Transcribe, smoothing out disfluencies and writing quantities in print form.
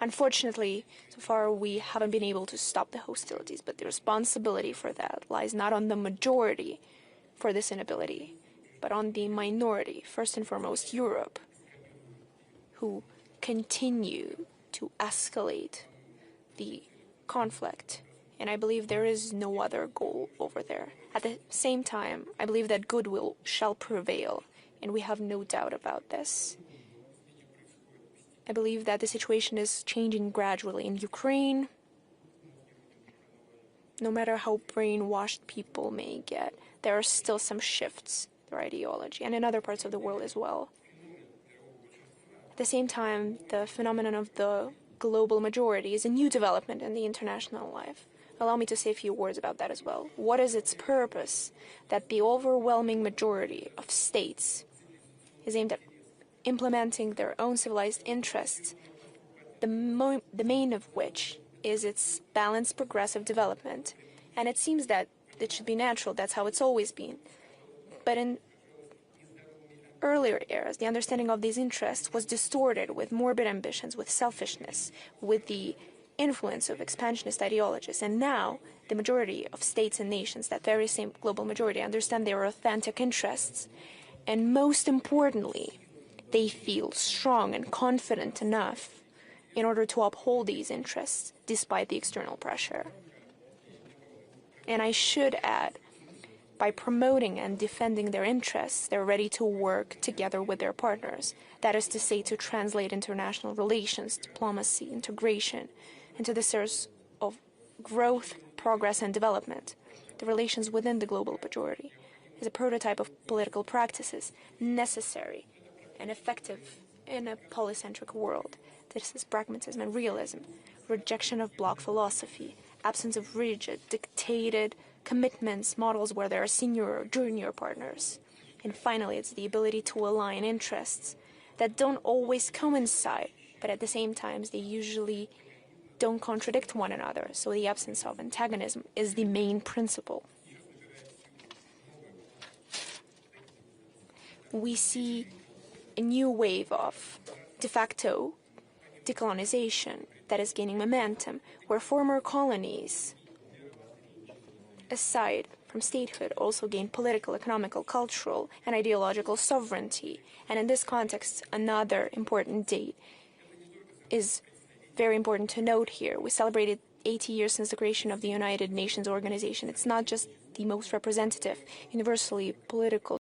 Unfortunately, so far we haven't been able to stop the hostilities, but the responsibility for that lies not on the majority for this inability, but on the minority, first and foremost Europe, who continue to escalate the conflict. And I believe there is no other goal over there. At the same time, I believe that goodwill shall prevail, and we have no doubt about this. I believe that the situation is changing gradually in Ukraine. No matter how brainwashed people may get, there are still some shifts in their ideology, and in other parts of the world as well. At the same time, the phenomenon of the global majority is a new development in the international life. Allow me to say a few words about that as well. What is its purpose? That the overwhelming majority of states is aimed at implementing their own civilized interests, the main of which is its balanced progressive development. And it seems that it should be natural, that's how it's always been. But in earlier eras, the understanding of these interests was distorted with morbid ambitions, with selfishness, with the influence of expansionist ideologies. And now, the majority of states and nations, that very same global majority, understand their authentic interests. And most importantly, they feel strong and confident enough in order to uphold these interests despite the external pressure. And I should add, by promoting and defending their interests, they're ready to work together with their partners. That is to say, to translate international relations, diplomacy, integration, into the source of growth, progress, and development. The relations within the global majority is a prototype of political practices necessary and effective in a polycentric world. This is pragmatism and realism, rejection of bloc philosophy, absence of rigid, dictated commitments, models where there are senior or junior partners. And finally, it's the ability to align interests that don't always coincide, but at the same time, they usually don't contradict one another. So the absence of antagonism is the main principle. We see a new wave of de facto decolonization that is gaining momentum, where former colonies, aside from statehood, also gain political, economical, cultural, and ideological sovereignty. And in this context, another important date is very important to note here. We celebrated 80 years since the creation of the United Nations organization. It's not just the most representative, universally political